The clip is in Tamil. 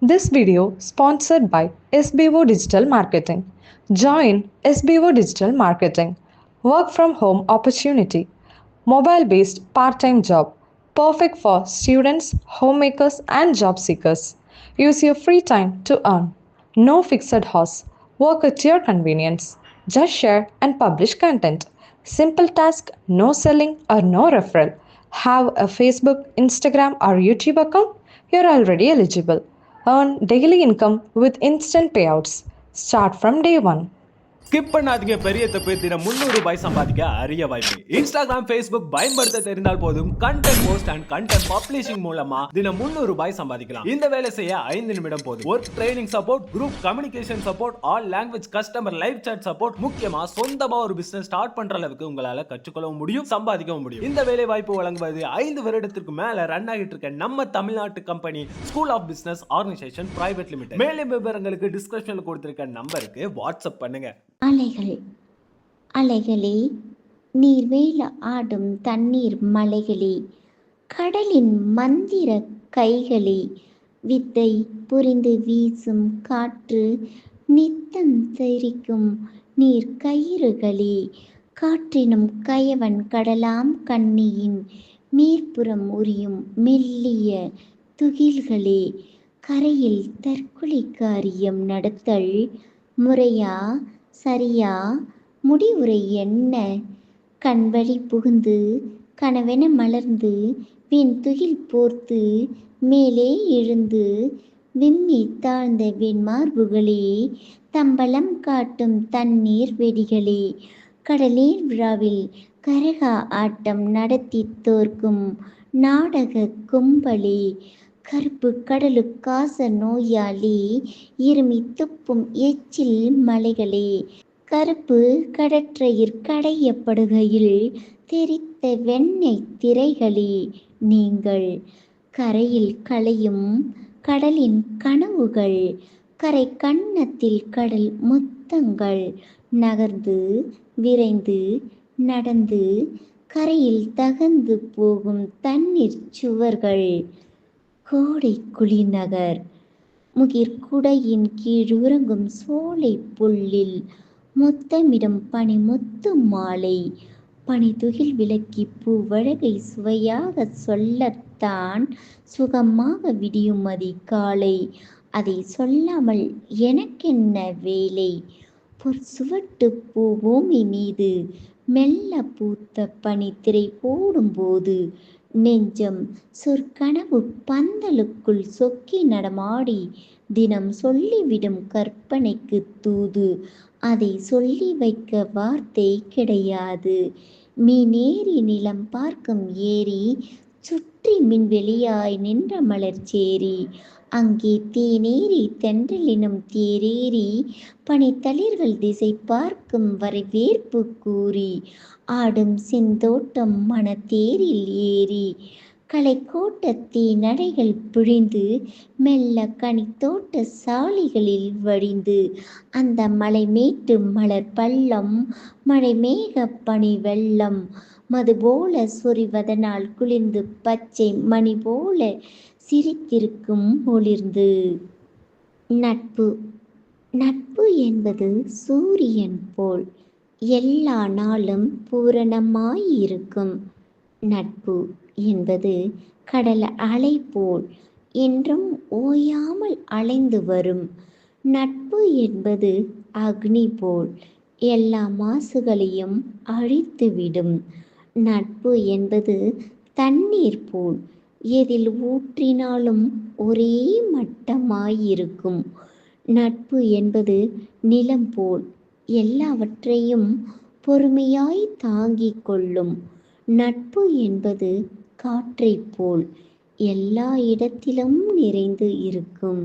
This video sponsored by SBO Digital Marketing. Join SBO Digital Marketing. Work from home opportunity. Mobile based part time job. Perfect for students, homemakers, and job seekers. Use your free time to earn. No fixed hours. Work at your convenience. Just share and publish content. Simple task, no selling or no referral. Have a Facebook, Instagram, or YouTube account? You're already eligible. Earn daily income with instant payouts. Start from day one. Skip பண்ணாதீங்க, பெரிய தப்பு. தினம் 300 ரூபாய் சம்பாதிக்க அரிய வாய்ப்பு. இன்ஸ்டாகிராம், ஃபேஸ்புக் பயன்படுத்த தெரிந்தால் போதும். Content post and content publishing மூலமா தினம் 300 ரூபாய் சம்பாதிக்கலாம். இந்த வேலை செய்ய 5 நிமிடம் போதும். Work training support, group communication support, all language customer live chat support, முக்கியமா சொந்தமா ஒரு பிசினஸ் ஸ்டார்ட் பண்ற அளவுக்கு உங்களால கற்றுக்கொள்ளவும் முடியும், சம்பாதிக்கவும் முடியும். இந்த வேலை வாய்ப்பு வழங்குவது 5 வருடத்திற்கு மேல ரன் ஆகிட்டு இருக்க நம்ம தமிழ்நாட்டு company school of business organization private limited. மேலும் விவரங்களுக்கு டிஸ்கிரிப்ஷன்ல கொடுத்திருக்க நம்பருக்கு வாட்ஸ்அப் பண்ணுங்க. அலைகள் அலைகளே, நீர்வேல ஆடும் தண்ணீர் மலைகளே, கடலின் மந்திர கைகளே, வித்தை புரிந்து வீசும் காற்று நித்தம் தெரிக்கும் நீர் கயிறுகளே, காற்றினும் கயவன் கடலாம் கண்ணியின் மேற்புறம் உரியும் மெல்லிய துகில்களே, கரையில் தற்கொலை காரியம் நடத்தல் முறையா சரியா முடிவுரை என்ன, கண்வழி புகுந்து கனவென மலர்ந்து விண் துகில் போர்த்து மேலே எழுந்து விம்மி தாழ்ந்த வெண்மார்புகளே, தம்பலம் காட்டும் தண்ணீர் வெடிகளே, கடலேர் விழாவில் கரகா ஆட்டம் நடத்தி தோற்கும் நாடக கும்பலே, கருப்பு கடலுக்காச நோயாளி இருமி துப்பும் எச்சில் மலைகளே, கருப்பு கடற்றையிற் கடையப்படுகையில் தெரித்த வெண்ணெய் திரைகளே, நீங்கள் கரையில் களையும் கடலின் கனவுகள், கரை கன்னத்தில் கடல் முத்தங்கள், நகர்ந்து விரைந்து நடந்து கரையில் தகர்ந்து போகும் தண்ணீர் சுவர்கள், கோடை குளிநகர் முகிற்குடையின் கீழ் உறங்கும் சோலை புல்லில் முத்தமிடும் பனி முத்து மாலை, பனிதுகில் விளக்கி பூவழகை சுவையாக சொல்லத்தான் சுகமாக விடியும் அதிகாலை, அதை சொல்லாமல் எனக்கென்ன வேலை, பொற்சுவட்டு பூ பூமி மீது மெல்ல பூத்த பனித்திரை போடும்போது, நெஞ்சம் சொற்கனவு பந்தலுக்குள் சொக்கி நடமாடி தினம் சொல்லிவிடும் கற்பனைக்கு தூது, அதை சொல்லி வைக்க வார்த்தை கிடையாது, மீனேறி நிலம் பார்க்கும் ஏரி சுற்றி மின்வெளியாய் நின்ற மலர்ச்சேரி, அங்கே தேனேறி தென்றலினும் தேரேறி பனித்தளிர்கள் திசை பார்க்கும் வரவேற்பு கூறி, ஆடும் செந்தோட்டம் மனத்தேரில் ஏறி களைக்கோட்டத்தீ நடைகள் பிழிந்து மெல்ல கனித்தோட்ட சாலைகளில் வழிந்து, அந்த மலைமேட்டு மலர் பள்ளம் மழை மேக பனி வெள்ளம் மதுபோல சொரிவதனால் குளிர்ந்து பச்சை மணி போல சிரித்திருக்கும் ஒளிர்ந்து. நட்பு நட்பு என்பது சூரியன் போல் எல்லா நாளும் பூரணமாயிருக்கும். நட்பு என்பது கடல் அலை போல் என்றும் ஓயாமல் அலைந்து வரும். நட்பு என்பது அக்னி போல் எல்லா மாசுகளையும் அழித்துவிடும். நட்பு என்பது தண்ணீர் போல் எதில் ஊற்றினாலும் ஒரே மட்டமாயிருக்கும். நட்பு என்பது நிலம் போல் எல்லாவற்றையும் பொறுமையாய் தாங்கிக் கொள்ளும். நட்பு என்பது காற்றைப் போல் எல்லா இடத்திலும் நிறைந்து இருக்கும்.